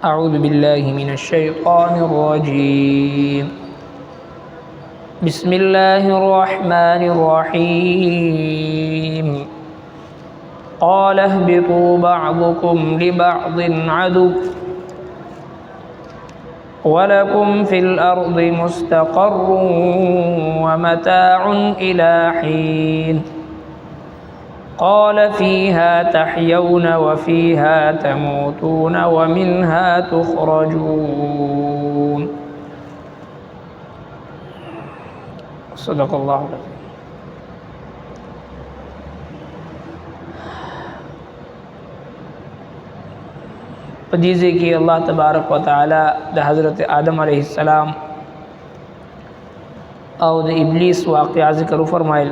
أعوذ بالله من الشيطان الرجيم. بسم الله الرحمن الرحيم. قال اهبطوا بعضكم لبعض عدو ولكم في الأرض مستقر ومتاع إلى حين. قال فيها تحيون وفيها تموتون ومنها تخرجون. صدق الله العظيم. पदीजे की अल्लाह तबारक व ताला द हज़रत आदम अलैहिस्सलाम और द इब्लीस वाक़या ज़िक्र फरमाइल।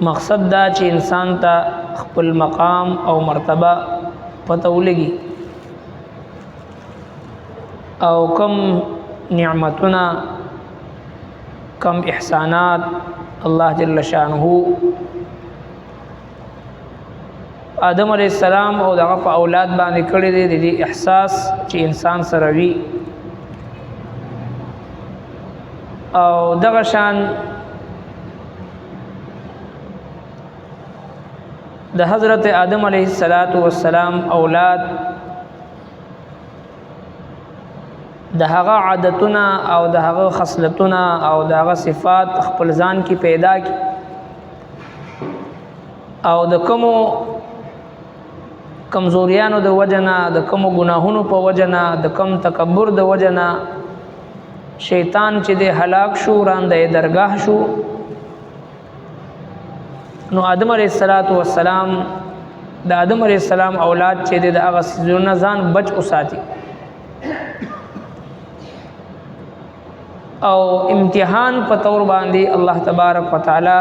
मकसद दा ची इंसान ता खपल मकाम और मर्तबा पता लगी और कम निअमतुना कम एहसानात अल्लाह जल्ल शानुहु आदम अलैहिस्सलाम और दगा पा औलाद बांधे कड़े दे दी एहसास ची इंसान सरवी और दगा शान द हज़रत आदम अलैहिस्सलातु वस्सलाम औलाद दहागा आदतुना और दहागा खसलतुना और दहागा सिफ़ात खपल ज़ान की पैदा की और द कमो कमज़ोरियानो द वजना द कमो गुनाहुनो प वजना द कम तकब्बुर द वजना शैतान चे दे हलाक शू रांदे दरगाह शू। नो आदम अलैहिस्सलातु वस्सलाम द आदम अलैहिस्सलाम औलाद चे दे द आगा सिजुना ज़ान बच उसाती और इम्तिहान पतौर बांधी अल्लाह तबारक व ताला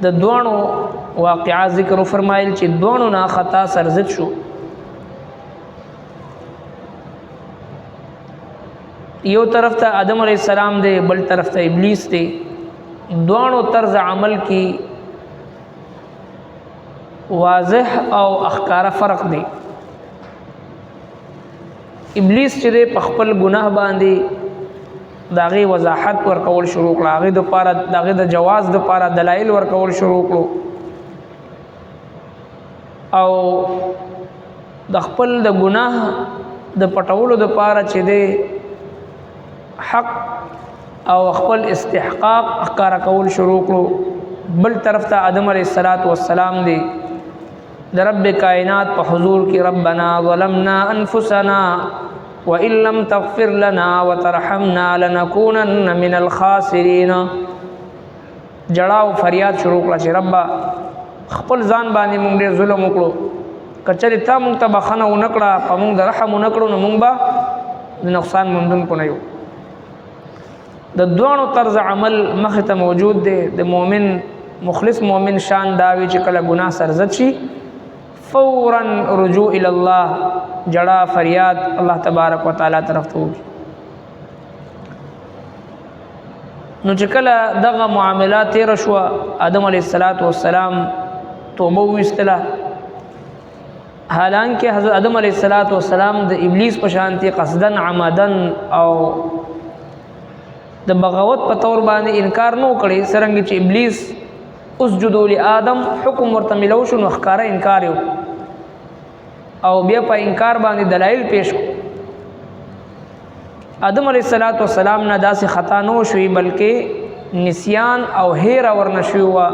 द दोनों वाक़या ज़िक्र फरमाइल ची दोनों ना ख़ता सरज़द शू। यो तरफ था आदम अलैहिस्सलाम दे बल तरफ था इब्लीस दे दोनों तर्ज अमल की वाज़ह और अखकारा फ़र्क दे। इब्लीस चरे पखपल गुनाह बांधी दागी वजाहत वर्कौल शुरू करा आगे दोपारा दागे द जवाज़ दोपारा दलाइल वर्कौल शुरू करो और दखपल द गुनाह द पटौल दोपारा चे दे हक और अखपल इस्तिहक़ाक़ अक्कारा कौल शुरू करो। बल तरफ था आदम अलैहिस्सलातु वस्सलाम दे द रब्ब कायनात प हुज़ूर की रब्बना ज़लमना अनफुसना व इल्लम तग़फ़िर लना व तरहमना लनकूनन्न मिनल ख़ासिरीन जड़ा व फरियाद शुरू करा चे रब्बा खपल ज़ान बानी मुंग दे ज़ुल्म उकड़ो कचरी ता मुंग ता बखना उनकड़ा प मुंग द रहम उनकड़ो न मुंग बा नुक़सान मुंदन को नहीं द दोनों तर्ज अमल मखत मौजूद दे द मोमिन मुखलिस मोमिन शान दावी चिकला गुनाह सरजद शी फ़ौरन रुजू इल्लाह जड़ा फरियाद अल्लाह तबारक व ताला तरफ तो होगी। नु चिकला दगा मुआमला तेर शुआ आदम अलैहिस्सलातु वस्सलाम तौबा इस्तला हालांकि हज़रत आदम अलैहिस्सलातु वस्सलाम द इब्लीस पशांति कसदन आमदन और द बगावत पतौर बांधे इनकार नो करे सरंग च इब्लीस उस जुदोल आदम हुक्म वर्त मिलौशुन अखकारा इनकार हो और बिया पा इनकार बांधे दलाइल पेश को आदम अलैहिस्सलातु वस्सलाम ना दा से ख़ता नो शुई बल्कि निस्यान और हेरा वर नशु हुआ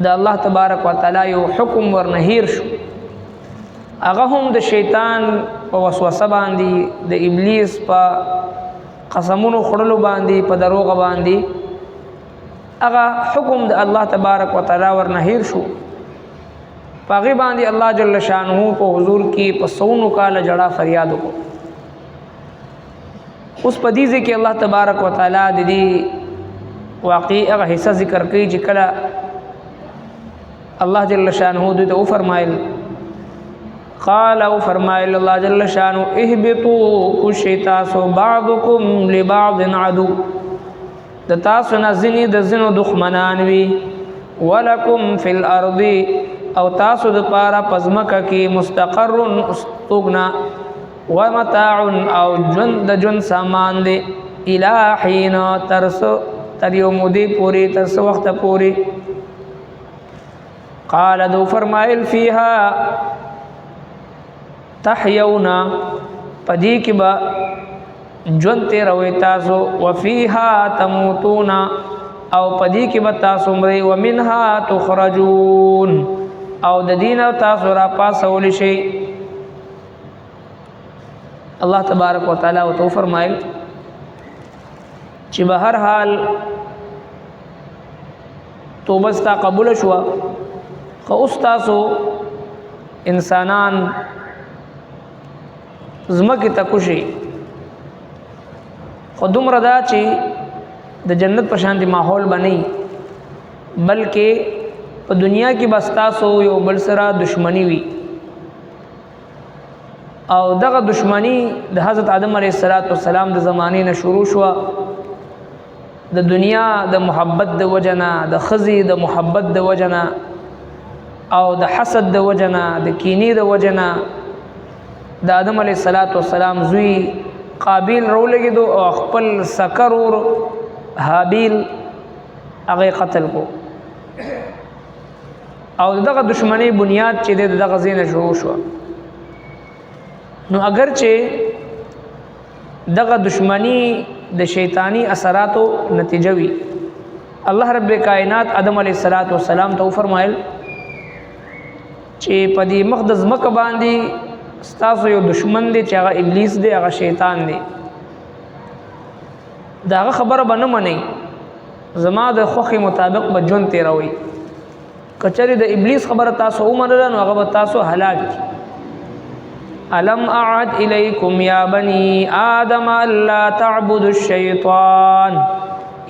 द अल्लाह तबारक व ताला यो हुक्म वर नहीर शु अगहुम द शैतान व वसवसा बांधी द इब्लीस पा कसमुनो खुड़लो बांधी प दरोग बांधी अगा हुक्म द अल्लाह तबारक व ताला वर नहीर शु पागी बांधी अल्लाह जल्ल शानुहु को हुजूर की पसौनु काल जड़ा फरियाद को उस पदीज़े के अल्लाह तबारक व ताला दीदी वाक़ई अगा हिस्सा ज़िक्र कई जिकला अल्लाह जल्ल शानुहु दी तो फरमाइल क़ाल फरमाइल अल्लाह जल्ल शानुहु इहबितू कुशैतासो बादुकुम लिबादिन अदु द तासु न ज़िनी द ज़िनो दुश्मनान वी ولکم فی الارض او تاسو د پارا پزمکه کی مستقر استغنا ومتاع او جن سامان دی الہین تر یوم دی پوری ترس وقت پوری. قال دو فرمائل فیها تحیونا پدی کی با جن تیروی تاسو وفیها تموتونا او پدی کی با تاسو مری ومنها تخرجون او د دین تاسو را پاسول شي. الله تبارک و تعالی او تو فرمایل چې به هر حال توبه ستا قبول شو خو اوس تاسو انسانان زمکه تکوشي خو دومره دا چې د جنت په شان دي ماحول بنئ بلکې په دنیا کې بس تاسو یو بل سره دشمنی وي او دغه دشمنی د حضرت آدم علیه السلام د زمانې نه شروع شو د دنیا د محبت د وجنا د خزي د محبت د وجنا او د حسد د وجنا د کینی د وجنا د آدم علیه السلام زوی قابیل رولګي دو او خپل سکرور حابیل هغه قتل کو او دغه دشمنی بنیاد چې دغه زینه شروع شو. نو اگر چې دغه دشمنی د شیطانی اثراتو نتیجه وی الله رب کائنات آدم علیه السلام ته فرمایل چې په دې مقدس مکه باندې ستاسو یو دشمن دی چې هغه ابلیس دی هغه شیطان دی داغه خبره به نه منئ زما د خوخي مطابق به ژوند تیروي کچری د ابلیس خبره تاسو ومنله نو هغه به تاسو هلاک. الم اعد الیکم یا بنی آدم الا تعبدوا الشیطان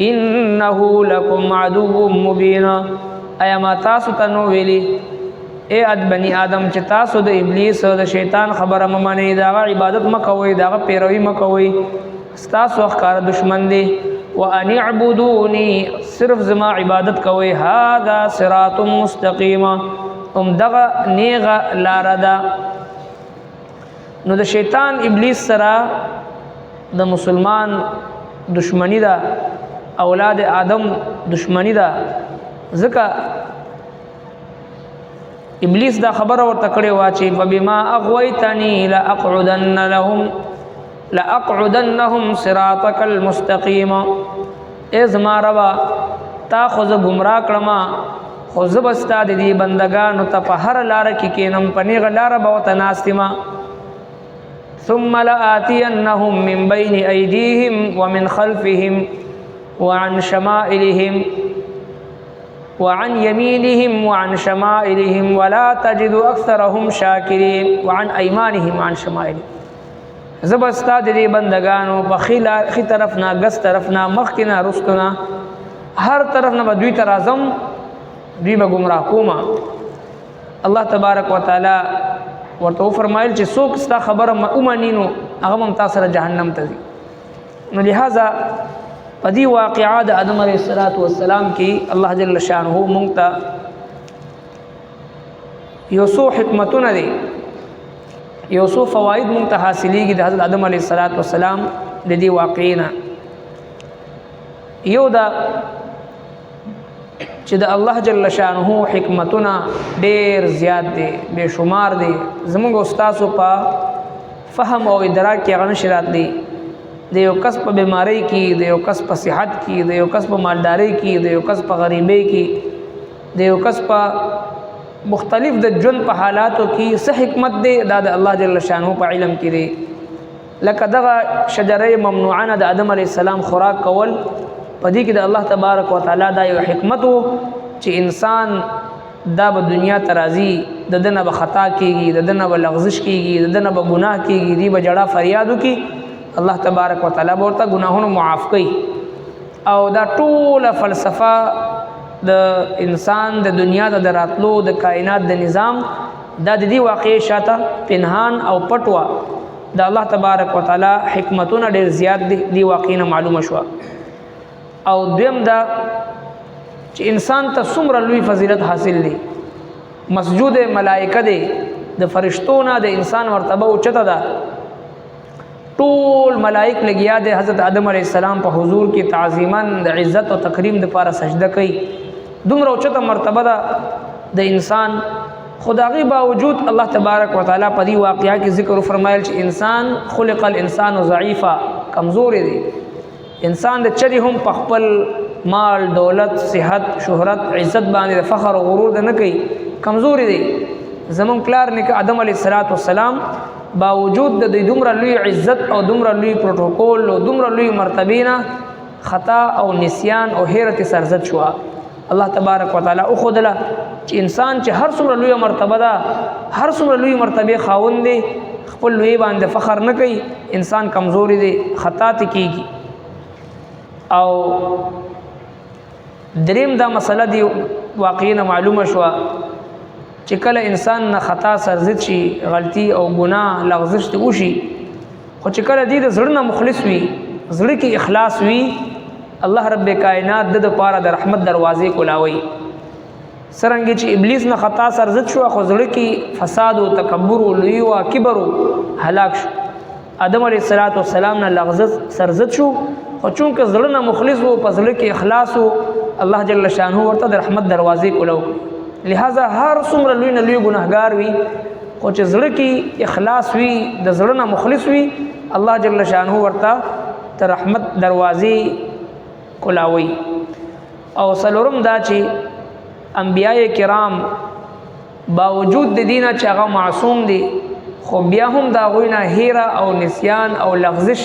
انه لکم عدو مبین. ایا ما تاسو ته نو ویلی اے اد بنی آدم چې تاسو د ابلیس او د شیطان خبره ممنئ داغه عبادت مکوئ داغه پیروي مکوئ ستاسو ښکار دشمن دی. وان اعبدونی صرف زما عبادت کوئ هذا صراط مستقیم دغه نیغه لاره ده. نو د شیطان ابلیس سره د مسلمان دشمنی ده اولاد آدم دشمنی ده ځکه ابلیس دا خبره ورته کړې وه چې فبما اغویتنی لاقعدنهم صراطک المستقیم. ای زما ربا تا خو زه ګمراه کړم خو زه به ستا د دې بندګانو ته په هره لاره کې کینم په نیغه لاره به ورته ناست یم. ثم لآتینهم من بین ایدیهم ومن خلفهم وعن شمائلهم وعن يمينهم وعن شمائلهم ولا تجد اكثرهم شاكرين وعن ايمانهم وعن شمائلهم. زبستا دې بندگانو په خي طرف نه غس طرف نه مخ کې نه رستنا هر طرف نه دوی تر اعظم دوی به گمراه کوما. الله تبارک وتعالى ورته فرمایل چې څوک ستا خبره اومنینو هغه هم تاسو سره جهنم ته ځي. نو لہذا پدی واقعات آدم علیہ السلام کی اللہ جل شانہ مونږ ته یو څو حکمتونه دي یو څو فواید مونږ ته حاصلېږي د حضرت آدم علیہ السلام د دې واقعینا. یو دا چې د الله جل شانہ حکمتونه ډېر زیات دي بے شمار دي زموږ استادو په فهم او ادراک کې هغه نشرات دي. د یو کس په بیماری کې د یو کس په صحت کې د یو کس په مالداري کې د یو کس په غریبۍ کې د یو کس په مختلف د ژوند په حالاتو کې څه حکمت دی دا د الله جل شانہ په علم کې دی. لکه دغه شجره ممنوعه د آدم علیه السلام خوراک کول په دې کې د الله تبارک وتعالى دا یو حکمت و چې انسان دا به دنیا ترازی د دنه به خطا کیږي د دنه به لغزش کیږي د دنه به ګناه کیږي دی به جړه فریادو کی الله تبارک وتعالى ورته گناهونو معاف کوي. او دا ټوله فلسفه د انسان د دنیا د راتلو د کائنات د نظام دا د دې واقع شاته پنهان او پټوا د الله تبارک وتعالى حکمتونه ډېر زیات دي واقعینه معلومه شو. او دویم دا چې انسان ته څومره لوی فضیلت حاصل دی. مسجود ملائکه دی، د فرشتو نه د انسان مرتبه اوچته ده. ټول ملائک لګیا دي حضرت آدم علیه السلام په حضور کې تعظیما د عزت او تکریم لپاره سجده کوي. دومره اوچته مرتبه ده د انسان. خدای باوجود الله تبارک وتعالى په دې واقعیا کې ذکر فرمایل چې انسان خلق الانسان ضعیفا، کمزور دی. انسان د چری هم په خپل مال، دولت، صحت، شهرت، عزت باندې فخر او غرور نه کوي، کمزور دی. زمون پلار نیکه آدم علیه السلام باوجود د دومره لوی عزت او دومره لوی پروتوکول او دومره لوی مرتبه نه خطا او نسیان او حیرت سرزد شو. الله تبارک وتعالى او خدلا چې انسان چې هر څومره لوی مرتبه ده، هر څومره لوی مرتبه خاوند دی، خپل لوی باندې فخر نه کوي. انسان کمزوري دی، خطا کیږي. او دریم دا مسله دی واقعا معلومه شو چې کله انسان نه خطا سرزد شي، غلطي او ګناه لغزش ته وشي، خو چې کله دې د زړه نه مخلص وي، زړه کې اخلاص وي، الله رب کائنات د پاره د رحمت دروازې کولاوي. سرنګ چې ابلیس نه خطا سرزد شو، خو زړه کې فساد او تکبر او لوی او کبر او هلاک شو. آدم علیه السلام نه لغزش سرزد شو، خو چونکه زړه نه مخلص وو، په زړه کې اخلاص وو، الله جل شانه ورته د رحمت دروازې کولاو. لہذا هر څومره لوی نه لوی ګناهګار وي، خو چې زړه کې اخلاص وي، د زړه نه مخلص وي، الله جل شانه ورته د رحمت دروازې کولاوي. او څلورم دا چې انبیاء کرام باوجود د دینه چې هغه معصوم دي، خو بیا هم دا غوینه هیره او نسیان او لغزش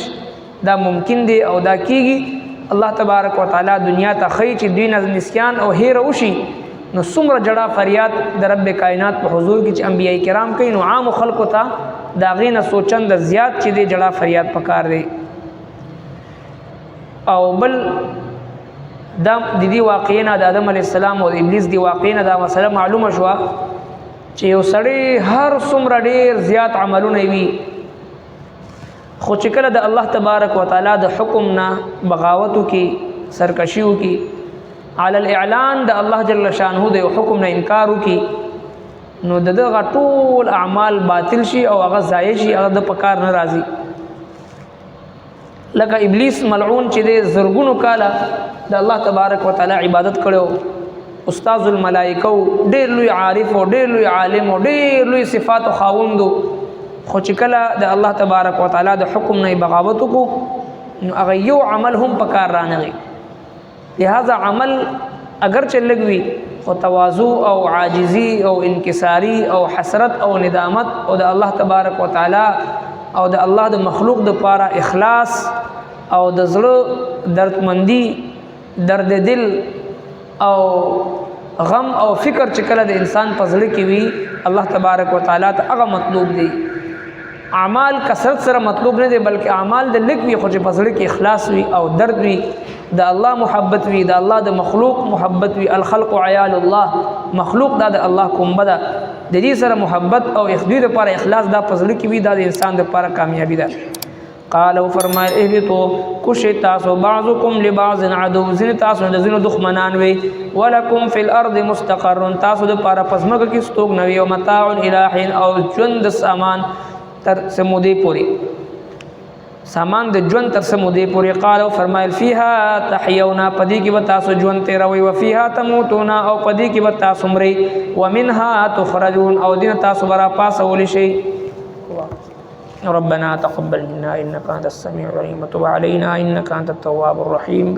دا ممکن دی او دا کیږي. الله تبارک وتعالى دنیا ته خی چې دینه نسیان او هیره وشي، نو څومره جړه فریاد د رب کائنات په حضور کې چې انبیاء کرام کوي، نو عام خلکو ته دا غینه سوچند زیات چې دی جړه فریاد پکار دی. او بل دا د دې واقعینه د آدم علیه السلام او ابلیس دی واقعینه دا مسله معلومه شو چې یو سړی هر څومره ډیر زیات عملونه وي، خو چې کله د الله تبارک وتعالى د حکم نه بغاوتو کې، سرکشیو کې، علی الاعلان د الله جل شانه د حکم نه انکار وکي، نو دغه ټول اعمال باطل شي او هغه ضایع شي، هغه د پکار نه راځي. لکه ابلیس ملعون چې د زرګونو کاله د الله تبارک وتعالى عبادت کړو، استاد الملائکه، ډېر لوی عارف او ډېر لوی عالم او ډېر لوی صفات او خاوندو، خو چې کله د الله تبارک وتعالى د حکم نه بغاوت وکړو، نو هغه یو عمل هم پکار رانغی. لہذا عمل اگر چې لګوي، خو تواضع او عاجزی او انکساری او حسرت او ندامت او د الله تبارک وتعالى او د الله د مخلوق د پاره اخلاص او د زړه دردمندی، درد دل او غم او فکر چې کله د انسان په زړه کې وي، الله تبارک وتعالى ته هغه مطلوب دی. اعمال کثرت سره مطلوب نه دی، بلکې اعمال د لږ وي، خو چې په زړه کې اخلاص وي او درد وي، د الله محبت وي، د الله د مخلوق محبت وي. الخلق عیال الله، مخلوق دا د الله کومبه ده، د دې سره محبت او اخدی لپاره اخلاص دا په زړه کې وي، دا د انسان لپاره کامیابی ده. قال او فرمایل اهبطوا کوشي تاسو، بعضکم لبعض عدو، ځینې تاسو د ځینو دښمنان وي، ولکم فی الارض مستقر، تاسو د پاره پسمکه کې ستوګنوي، او متاع الی حین، او ژوند سامان تر سمودی پوری، سامان د ژوند تر سمودی پوری. قال او فرمایل فیها تحیون، پدی کې وتا سو ژوند تیروي، و فیها تموتون، او پدی کې وتا سمری، و منها تخرجون، او دین تاسو برا پاسول شي. ربنا تقبل منا انك انت السميع العليم وتب علينا انك انت التواب الرحيم.